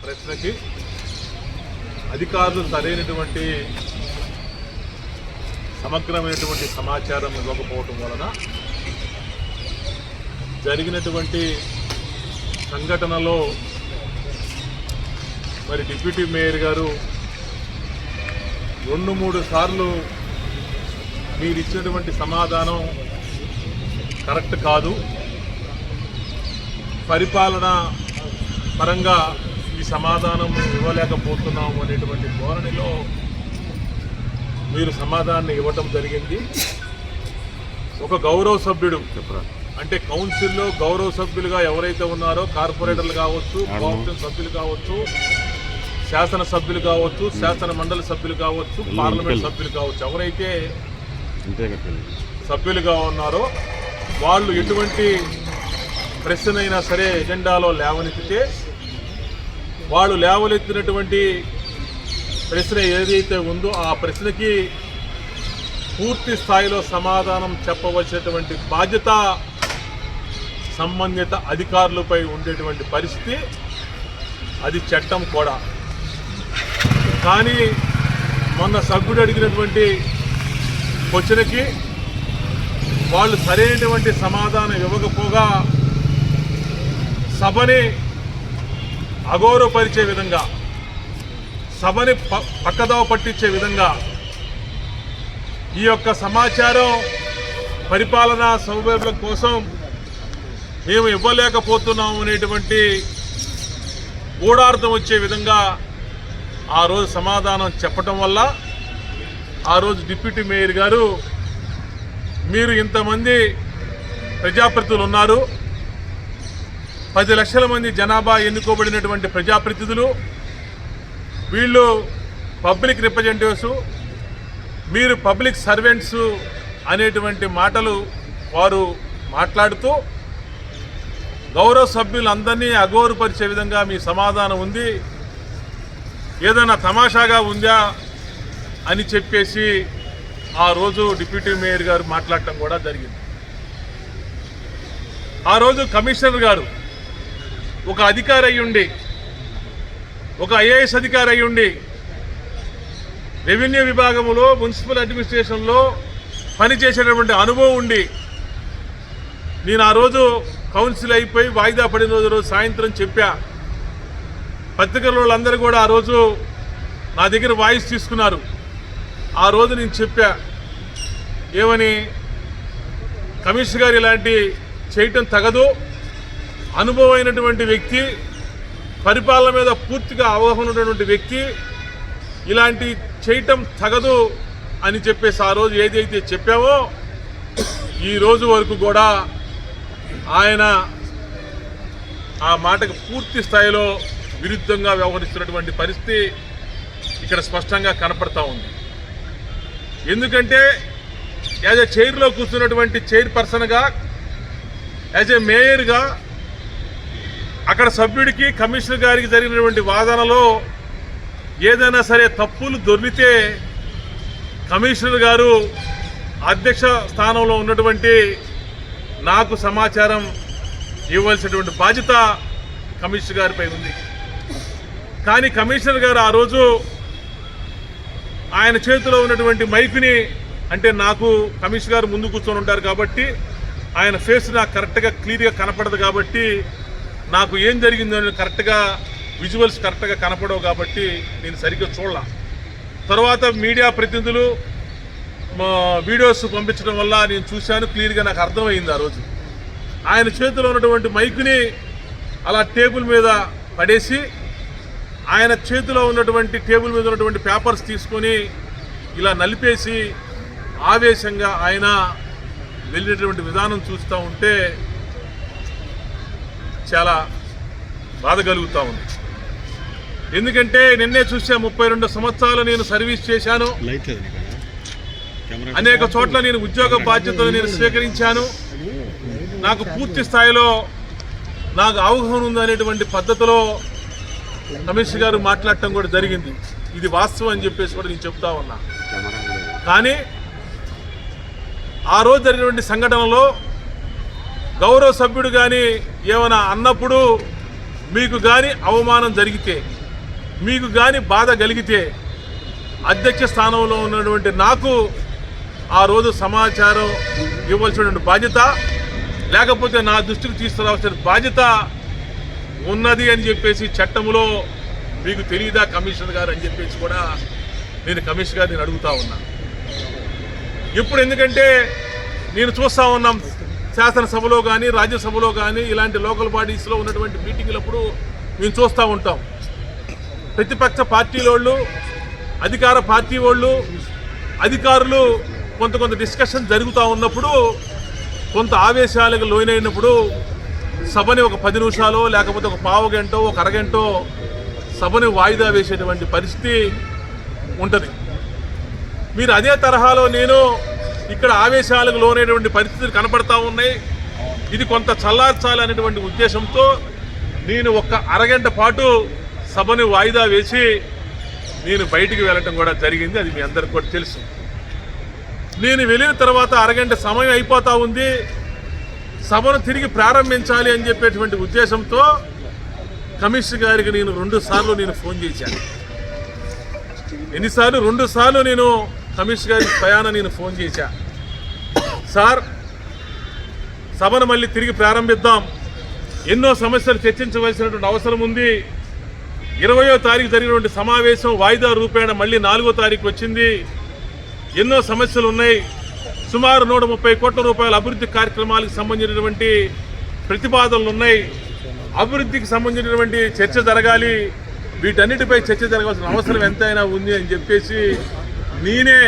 ప్రశ్నకి అధికారులు సరైనటువంటి సమగ్రమైనటువంటి సమాచారం ఇవ్వకపోవటం వలన జరిగినటువంటి సంఘటనలో మరి డిప్యూటీ మేయర్ గారు 2-3 సార్లు మీరు ఇచ్చినటువంటి సమాధానం కరెక్ట్ కాదు, పరిపాలన పరంగా ఈ సమాధానం ఇవ్వలేకపోతున్నాము అనేటువంటి ధోరణిలో మీరు సమాధానాన్ని ఇవ్వటం జరిగింది. ఒక గౌరవ సభ్యుడు అంటే కౌన్సిల్లో గౌరవ సభ్యులుగా ఎవరైతే ఉన్నారో కార్పొరేటర్లు కావచ్చు, కౌన్సిల్ సభ్యులు కావచ్చు, శాసన సభ్యులు కావచ్చు, శాసన మండలి సభ్యులు కావచ్చు, పార్లమెంట్ సభ్యులు కావచ్చు, ఎవరైతే సభ్యులుగా ఉన్నారో వాళ్ళు ఎటువంటి ప్రశ్నైనా సరే ఎజెండాలో లేవనెత్తితే వాళ్ళు లేవనెత్తినటువంటి ప్రశ్న ఏదైతే ఉందో ఆ ప్రశ్నకి పూర్తి స్థాయిలో సమాధానం చెప్పవలసినటువంటి బాధ్యత సంబంధిత అధికారులపై ఉండేటువంటి పరిస్థితి, అది చట్టం కూడా. కానీ మొన్న సభ్యుడు అడిగినటువంటి క్వశ్చన్కి వాళ్ళు సరైనటువంటి సమాధానం ఇవ్వకపోగా సభని అగౌరవపరిచే విధంగా, సభని పక్కదోవ పట్టించే విధంగా ఈ యొక్క సమాచారం పరిపాలనా సౌలభ్యం కోసం మేము ఇవ్వలేకపోతున్నాము అనేటువంటి గూఢార్థం వచ్చే విధంగా ఆ రోజు సమాధానం చెప్పటం వల్ల ఆ రోజు డిప్యూటీ మేయర్ గారు, మీరు ఇంతమంది ప్రజాప్రతినిధులు ఉన్నారు, 10 లక్షల మంది జనాభా ఎన్నుకోబడినటువంటి ప్రజాప్రతినిధులు, వీళ్ళు పబ్లిక్ రిప్రజెంటేటివ్స్, మీరు పబ్లిక్ సర్వెంట్స్ అనేటువంటి మాటలు వారు మాట్లాడుతూ గౌరవ సభ్యులందరినీ అగౌరవపరిచే విధంగా మీ సమాధానం ఉంది, ఏదైనా తమాషాగా ఉందా అని చెప్పేసి ఆ రోజు డిప్యూటీ మేయర్ గారు మాట్లాడటం కూడా జరిగింది. ఆ రోజు కమిషనర్ గారు ఒక అధికారి అయ్యుండి, ఒక ఐఏఎస్ అధికారి అయ్యుండి, రెవెన్యూ విభాగంలో మున్సిపల్ అడ్మినిస్ట్రేషన్లో పనిచేసేటటువంటి అనుభవం ఉండి, నేను ఆ రోజు కౌన్సిల్ అయిపోయి వాయిదా పడిన రోజు సాయంత్రం చెప్పా, పత్రికల వాళ్ళందరూ కూడా ఆ రోజు నా దగ్గర వాయిస్ తీసుకున్నారు. ఆ రోజు నేను చెప్పా ఏమని, కమిషనర్ గారు ఇలాంటి చేయటం తగదు, అనుభవమైనటువంటి వ్యక్తి, పరిపాలన మీద పూర్తిగా అవగాహన ఉన్నటువంటి వ్యక్తి, ఇలాంటి చేయటం తగదు అని చెప్పేసి ఆ రోజు ఏదైతే చెప్పామో ఈ రోజు వరకు కూడా ఆయన ఆ మాటకు పూర్తి స్థాయిలో విరుద్ధంగా వ్యవహరిస్తున్నటువంటి పరిస్థితి ఇక్కడ స్పష్టంగా కనపడతా ఉంది. ఎందుకంటే యాజ్ ఎ చైర్లో కూర్చున్నటువంటి చైర్పర్సన్గా, యాజ్ ఎ మేయర్గా అక్కడ సభ్యుడికి కమిషనర్ గారికి జరిగినటువంటి వాదనలో ఏదైనా సరే తప్పులు దొర్లితే కమిషనర్ గారు అధ్యక్ష స్థానంలో ఉన్నటువంటి నాకు సమాచారం ఇవ్వాల్సినటువంటి బాధ్యత కమిషనర్ గారిపై ఉంది. కానీ కమిషనర్ గారు ఆ రోజు ఆయన చేతిలో ఉన్నటువంటి మైకుని, అంటే నాకు కమిషనర్ గారు ముందు కూర్చొని ఉంటారు కాబట్టి ఆయన ఫేస్ నాకు కరెక్ట్గా క్లియర్గా కనపడదు కాబట్టి, నాకు ఏం జరిగిందో కరెక్ట్గా విజువల్స్ కరెక్ట్గా కనపడవు కాబట్టి నేను సరిగ్గా చూడలా. తర్వాత మీడియా ప్రతినిధులు వీడియోస్ పంపించడం వల్ల నేను చూశాను, క్లియర్గా నాకు అర్థమైంది. ఆ రోజు ఆయన చేతిలో ఉన్నటువంటి మైకుని అలా టేబుల్ మీద పడేసి, ఆయన చేతిలో ఉన్నటువంటి టేబుల్ మీద ఉన్నటువంటి పేపర్స్ తీసుకొని ఇలా నలిపేసి ఆవేశంగా ఆయన వెళ్ళినటువంటి విధానం చూస్తూ ఉంటే చాలా బాధ కలుగుతూ ఉంది. ఎందుకంటే నిన్నే చూసా, 32 సంవత్సరాలు నేను సర్వీస్ చేశాను, అనేక చోట్ల నేను ఉద్యోగ బాధ్యతలు నేను స్వీకరించాను, నాకు పూర్తి స్థాయిలో నాకు అవగాహన ఉందనేటువంటి పద్ధతిలో కమిషనర్ గారు మాట్లాడటం కూడా జరిగింది. ఇది వాస్తవం అని చెప్పేసి కూడా నేను చెప్తా ఉన్నా. కానీ ఆ రోజు జరిగినటువంటి సంఘటనలో గౌరవ సభ్యుడు కానీ ఏమైనా అన్నప్పుడు మీకు కానీ అవమానం జరిగితే, మీకు కానీ బాధ కలిగితే అధ్యక్ష స్థానంలో ఉన్నటువంటి నాకు ఆ రోజు సమాచారం ఇవ్వాల్సినటువంటి బాధ్యత, లేకపోతే నా దృష్టికి తీసుకురావాల్సిన బాధ్యత ఉన్నది అని చెప్పేసి చట్టంలో మీకు తెలియదా కమిషనర్ గారు అని చెప్పేసి కూడా నేను కమిషనర్ గారు నేను అడుగుతా ఉన్నాను. ఇప్పుడు ఎందుకంటే నేను చూస్తూ ఉన్నాం శాసనసభలో కానీ రాజ్యసభలో కానీ ఇలాంటి లోకల్ బాడీస్లో ఉన్నటువంటి మీటింగులప్పుడు మేము చూస్తూ ఉంటాం. ప్రతిపక్ష పార్టీల వాళ్ళు, అధికార పార్టీ వాళ్ళు, అధికారులు కొంత డిస్కషన్ జరుగుతూ ఉన్నప్పుడు, కొంత ఆవేశాలకు లోనైనప్పుడు సభని ఒక 10 నిమిషాలు లేకపోతే ఒక పావు గంటో ఒక అరగంటో సభని వాయిదా వేసేటువంటి పరిస్థితి ఉంటుంది. మీరు అదే తరహాలో నేను ఇక్కడ ఆవేశాలకు లోనైనటువంటి పరిస్థితులు కనపడతా ఉన్నాయి. ఇది కొంత చల్లార్చాలనేటువంటి ఉద్దేశంతో నేను ఒక అరగంట పాటు సభని వాయిదా వేసి నేను బయటికి వెళ్ళటం కూడా జరిగింది. అది మీ అందరికి కూడా తెలుసు. నేను వెళ్ళిన తర్వాత అరగంట సమయం అయిపోతూ ఉంది, సభను తిరిగి ప్రారంభించాలి అని చెప్పేటువంటి ఉద్దేశంతో కమిషనర్ గారికి నేను 2 సార్లు నేను ఫోన్ చేశాను. ఎన్నిసార్లు? 2 సార్లు నేను కమిషనర్ గారికి స్వయాన నేను ఫోన్ చేశా. సార్, సభను మళ్ళీ తిరిగి ప్రారంభిద్దాం, ఎన్నో సమస్యలు చర్చించవలసినటువంటి అవసరం ఉంది. 20వ తారీఖు జరిగినటువంటి సమావేశం వాయిదా రూపేణ మళ్ళీ 4వ తారీఖు వచ్చింది. ఎన్నో సమస్యలు ఉన్నాయి. సుమారు 130 కోట్ల రూపాయల అభివృద్ధి కార్యక్రమాలకు సంబంధించినటువంటి ప్రతిపాదనలు ఉన్నాయి. అభివృద్ధికి సంబంధించినటువంటి చర్చ జరగాలి, వీటన్నిటిపై చర్చ జరగాల్సిన అవసరం ఎంతైనా ఉంది అని చెప్పేసి నేనే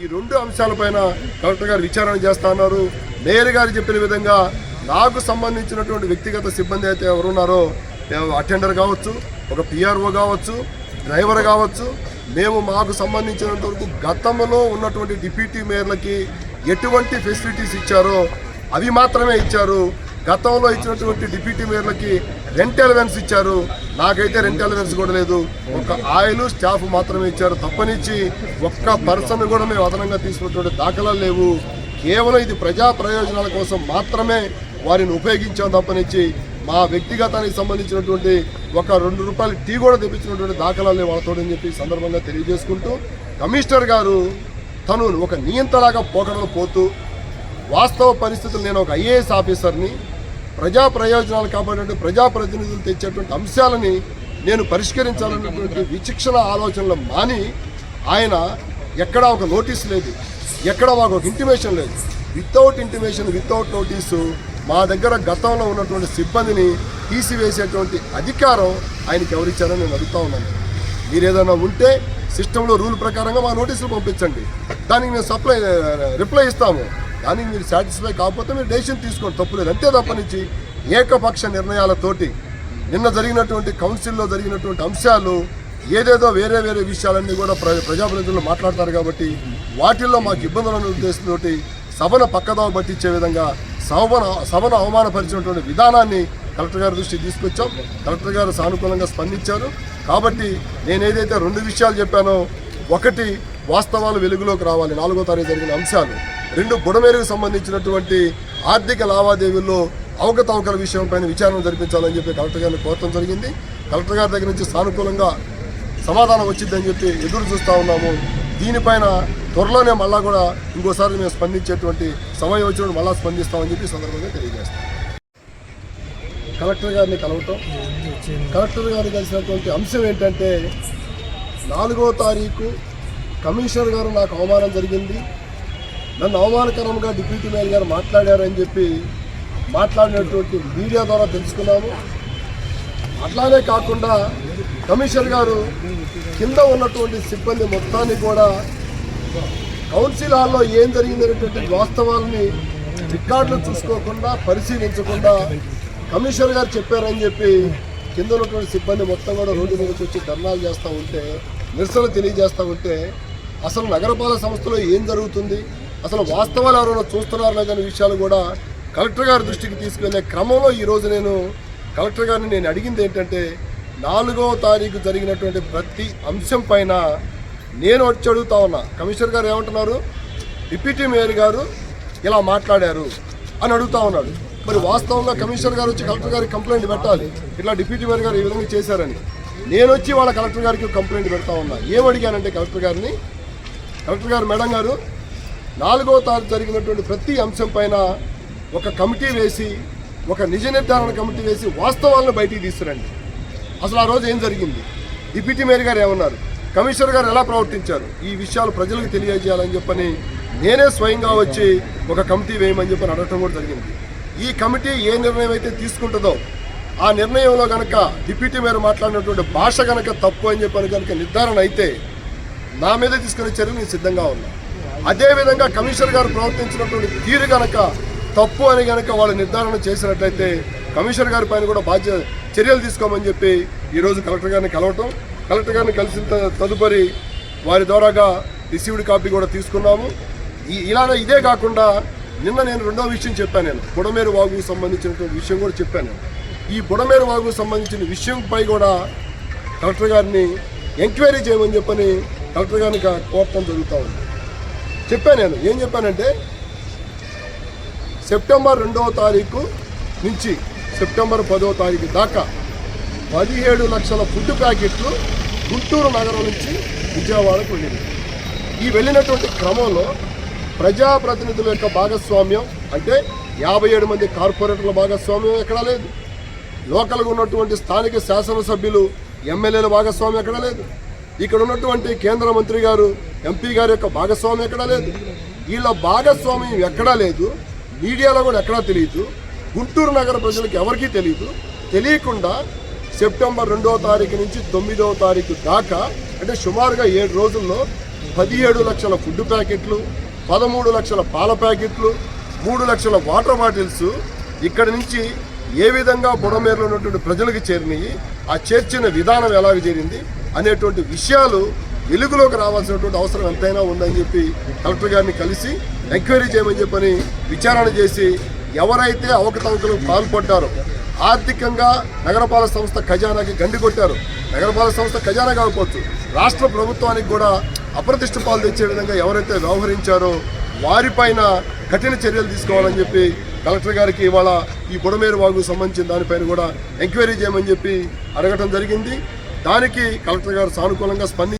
ఈ 2 అంశాలపైన కలెక్టర్ గారు విచారణ చేస్తా ఉన్నారు. మేయర్ గారు చెప్పిన విధంగా నాకు సంబంధించినటువంటి వ్యక్తిగత సిబ్బంది అయితే ఎవరున్నారో, అటెండర్ కావచ్చు, ఒక పిఆర్ఓ కావచ్చు, డ్రైవర్ కావచ్చు, మేము మాకు సంబంధించినంత వరకు గతంలో ఉన్నటువంటి డిప్యూటీ మేయర్లకి ఎటువంటి ఫెసిలిటీస్ ఇచ్చారో అవి మాత్రమే ఇచ్చారు. గతంలో ఇచ్చినటువంటి డిప్యూటీ మేయర్లకి రెంట్ అలవెన్స్ ఇచ్చారు, నాకైతే రెంట్ అలవెన్స్ కూడా లేదు. ఒక ఆయిల్ స్టాఫ్ మాత్రమే ఇచ్చారు తప్పనిచ్చి ఒక్క పర్సన్ కూడా మేము అదనంగా తీసుకున్నటువంటి దాఖలాలు లేవు. కేవలం ఇది ప్రజా ప్రయోజనాల కోసం మాత్రమే వారిని ఉపయోగించాం తప్పనిచ్చి మా వ్యక్తిగతానికి సంబంధించినటువంటి ఒక 2 రూపాయల టీ కూడా తెప్పించినటువంటి దాఖలాలు వాళ్ళతోడని చెప్పి సందర్భంగా తెలియజేసుకుంటూ, కమిషనర్ గారు తను ఒక నియంతలాగా పోకడలు పోతూ, వాస్తవ పరిస్థితులు నేను ఒక ఐఏఎస్ ఆఫీసర్ని, ప్రజా ప్రయోజనాలు కాబట్టి ప్రజాప్రతినిధులు తెచ్చేటువంటి అంశాలని నేను పరిష్కరించాలన్నటువంటి విచక్షణ ఆలోచనలు మాని ఆయన ఎక్కడా ఒక నోటీస్ లేదు, ఎక్కడ మాకు ఒక ఇంటిమేషన్ లేదు. వితౌట్ ఇంటిమేషన్, వితౌట్ నోటీసు మా దగ్గర గతంలో ఉన్నటువంటి సిబ్బందిని తీసివేసేటువంటి అధికారం ఆయనకి ఎవరిచ్చారని నేను అడుగుతా ఉన్నాను. మీరు ఏదైనా ఉంటే సిస్టంలో రూల్ ప్రకారంగా మా నోటీసులు పంపించండి, దానికి మేము రిప్లై ఇస్తాము. దానికి మీరు సాటిస్ఫై కాకపోతే మీరు డెసిషన్ తీసుకోండి, తప్పులేదు. అంతే తప్పనిచ్చి ఏకపక్ష నిర్ణయాలతోటి నిన్న జరిగినటువంటి కౌన్సిల్లో జరిగినటువంటి అంశాలు ఏదేదో వేరే విషయాలన్నీ కూడా ప్రజాప్రతినిధులు మాట్లాడతారు కాబట్టి వాటిల్లో మాకు ఇబ్బందులను ఉద్దేశంతో సభను పక్కదోవ పట్టించే విధంగా సభను అవమానపరిచినటువంటి విధానాన్ని కలెక్టర్ గారి దృష్టికి తీసుకొచ్చాం. కలెక్టర్ గారు సానుకూలంగా స్పందించారు. కాబట్టి నేను ఏదైతే 2 విషయాలు చెప్పానో, ఒకటి వాస్తవాలు వెలుగులోకి రావాలి, 4వ తారీఖు జరిగిన అంశాలు. 2 బుడమేరుకు సంబంధించినటువంటి ఆర్థిక లావాదేవీల్లో అవకతవకల విషయం పైన విచారణ జరిపించాలని చెప్పి కలెక్టర్ గారిని కోరటం జరిగింది. కలెక్టర్ గారి దగ్గర నుంచి సానుకూలంగా సమాధానం వచ్చిందని చెప్పి ఎదురు చూస్తూ ఉన్నాము. దీనిపైన త్వరలోనే మళ్ళా కూడా ఇంకోసారి మేము స్పందించేటువంటి సమయం వచ్చినప్పుడు మళ్ళా స్పందిస్తామని చెప్పి సందర్భంగా తెలియజేస్తాం. కలెక్టర్ గారిని కలవటం, కలెక్టర్ గారిని కలిసినటువంటి అంశం ఏంటంటే, 4వ తారీఖు కమిషనర్ గారు నాకు అవమానం జరిగింది, నన్ను అవమానకరంగా డిప్యూటీ మేయర్ గారు మాట్లాడారని చెప్పి మాట్లాడినటువంటి మీడియా ద్వారా తెలుసుకున్నాము. అట్లానే కాకుండా కమిషనర్ గారు కింద ఉన్నటువంటి సిబ్బంది మొత్తాన్ని కూడా కౌన్సిల్ హాల్లో ఏం జరిగిందనేటువంటి వాస్తవాలని రికార్డులు చూసుకోకుండా, పరిశీలించకుండా కమిషనర్ గారు చెప్పారని చెప్పి కింద ఉన్నటువంటి సిబ్బంది మొత్తం కూడా రోడ్డు మీదకి వచ్చి ధర్నాలు చేస్తూ ఉంటే, నిరసన తెలియజేస్తూ ఉంటే, అసలు నగరపాలక సంస్థలో ఏం జరుగుతుంది, అసలు వాస్తవాలు ఎవరైనా చూస్తున్నారు లేదనే విషయాలు కూడా కలెక్టర్ గారి దృష్టికి తీసుకెళ్లే క్రమంలో ఈరోజు నేను కలెక్టర్ గారిని నేను అడిగింది ఏంటంటే, 4వ తారీఖు జరిగినటువంటి ప్రతి అంశం పైన నేను వచ్చి అడుగుతా ఉన్నా. కమిషనర్ గారు ఏమంటున్నారు, డిప్యూటీ మేయర్ గారు ఇలా మాట్లాడారు అని అడుగుతా ఉన్నాడు. మరి వాస్తవంగా కమిషనర్ గారు వచ్చి కలెక్టర్ గారికి కంప్లైంట్ పెట్టాలి, ఇట్లా డిప్యూటీ మేయర్ గారు ఈ విధంగా చేశారని. నేను వచ్చి వాళ్ళ కలెక్టర్ గారికి కంప్లైంట్ పెడతా ఉన్నా. ఏమడిగానంటే కలెక్టర్ గారిని, కలెక్టర్ గారు మేడం గారు 4వ తారీఖు జరిగినటువంటి ప్రతి అంశం పైన ఒక కమిటీ వేసి, ఒక నిజ నిర్ధారణ కమిటీ వేసి వాస్తవాలను బయటికి తీసుకురండి. అసలు ఆ రోజు ఏం జరిగింది, డిప్యూటీ మేయర్ గారు ఏమన్నారు, కమిషనర్ గారు ఎలా ప్రవర్తించారు, ఈ విషయాలు ప్రజలకు తెలియజేయాలని చెప్పని నేనే స్వయంగా వచ్చి ఒక కమిటీ వేయమని చెప్పని అడగటం కూడా జరిగింది. ఈ కమిటీ ఏ నిర్ణయం అయితే తీసుకుంటుందో ఆ నిర్ణయంలో కనుక డిప్యూటీ మేయర్ మాట్లాడినటువంటి భాష కనుక తప్పు అని చెప్పని కనుక నిర్ధారణ అయితే నా మీద తీసుకునే చర్యలు నేను సిద్ధంగా ఉన్నా. అదేవిధంగా కమిషనర్ గారు ప్రవర్తించినటువంటి తీరు కనుక తప్పు అని కనుక వాళ్ళు నిర్ధారణ చేసినట్లయితే కమిషనర్ గారి పైన కూడా చర్యలు తీసుకోమని చెప్పి ఈరోజు కలెక్టర్ గారిని కలవటం, కలెక్టర్ గారిని కలిసిన తదుపరి వారి ద్వారాగా రిసీవ్డ్ కాపీ కూడా తీసుకున్నాము. ఇదే కాకుండా నిన్న నేను రెండో విషయం చెప్పాను, నేను బుడమేరు వాగుకు సంబంధించినటువంటి విషయం కూడా చెప్పాను. ఈ బుడమేరు వాగుకు సంబంధించిన విషయంపై కూడా కలెక్టర్ గారిని ఎంక్వైరీ చేయమని చెప్పని కలెక్టర్ గారిని కోరటం జరుగుతూ ఉంది. చెప్పాను నేను, ఏం చెప్పానంటే సెప్టెంబర్ 2వ తారీఖు నుంచి సెప్టెంబర్ 10వ తారీఖు దాకా 17 లక్షల ఫుడ్ ప్యాకెట్లు గుంటూరు నగరం నుంచి విజయవాడకు వెళ్ళింది. ఈ వెళ్ళినటువంటి క్రమంలో ప్రజాప్రతినిధుల యొక్క భాగస్వామ్యం అంటే 57 మంది కార్పొరేటర్ల భాగస్వామ్యం ఎక్కడా లేదు. లోకల్గా ఉన్నటువంటి స్థానిక శాసనసభ్యులు ఎమ్మెల్యేల భాగస్వామ్యం ఎక్కడా లేదు. ఇక్కడ ఉన్నటువంటి కేంద్ర మంత్రి గారు ఎంపీ గారి యొక్క భాగస్వామ్యం ఎక్కడా లేదు. వీళ్ళ భాగస్వామ్యం ఎక్కడా లేదు. మీడియాలో కూడా ఎక్కడా తెలియదు. గుంటూరు నగర ప్రజలకు ఎవరికీ తెలియదు. తెలియకుండా సెప్టెంబర్ 2వ తారీఖు నుంచి 9వ తారీఖు దాకా అంటే సుమారుగా 7 రోజుల్లో 17 లక్షల ఫుడ్ ప్యాకెట్లు, 13 లక్షల పాల ప్యాకెట్లు, 3 లక్షల వాటర్ బాటిల్స్ ఇక్కడి నుంచి ఏ విధంగా బుడమేరులో ఉన్నటువంటి ప్రజలకు చేరినాయి, ఆ చేర్చిన విధానం ఎలాగ చేరింది అనేటువంటి విషయాలు వెలుగులోకి రావాల్సినటువంటి అవసరం ఎంతైనా ఉందని చెప్పి కలెక్టర్ గారిని కలిసి ఎంక్వైరీ చేయమని చెప్పని విచారణ చేసి ఎవరైతే అవకతవకలకు పాల్పడ్డారో, ఆర్థికంగా నగరపాలక సంస్థ ఖజానాకి గండి కొట్టారు, నగరపాలక సంస్థ ఖజానా కాకపోవచ్చు రాష్ట్ర ప్రభుత్వానికి కూడా అప్రతిష్ట పాలు తెచ్చే విధంగా ఎవరైతే వ్యవహరించారో వారిపైన కఠిన చర్యలు తీసుకోవాలని చెప్పి కలెక్టర్ గారికి ఇవాళ ఈ బుడమేరు వాగుకు సంబంధించిన దానిపైన కూడా ఎంక్వైరీ చేయమని చెప్పి అడగటం జరిగింది. దానికి కలెక్టర్ గారు సానుకూలంగా స్పందించి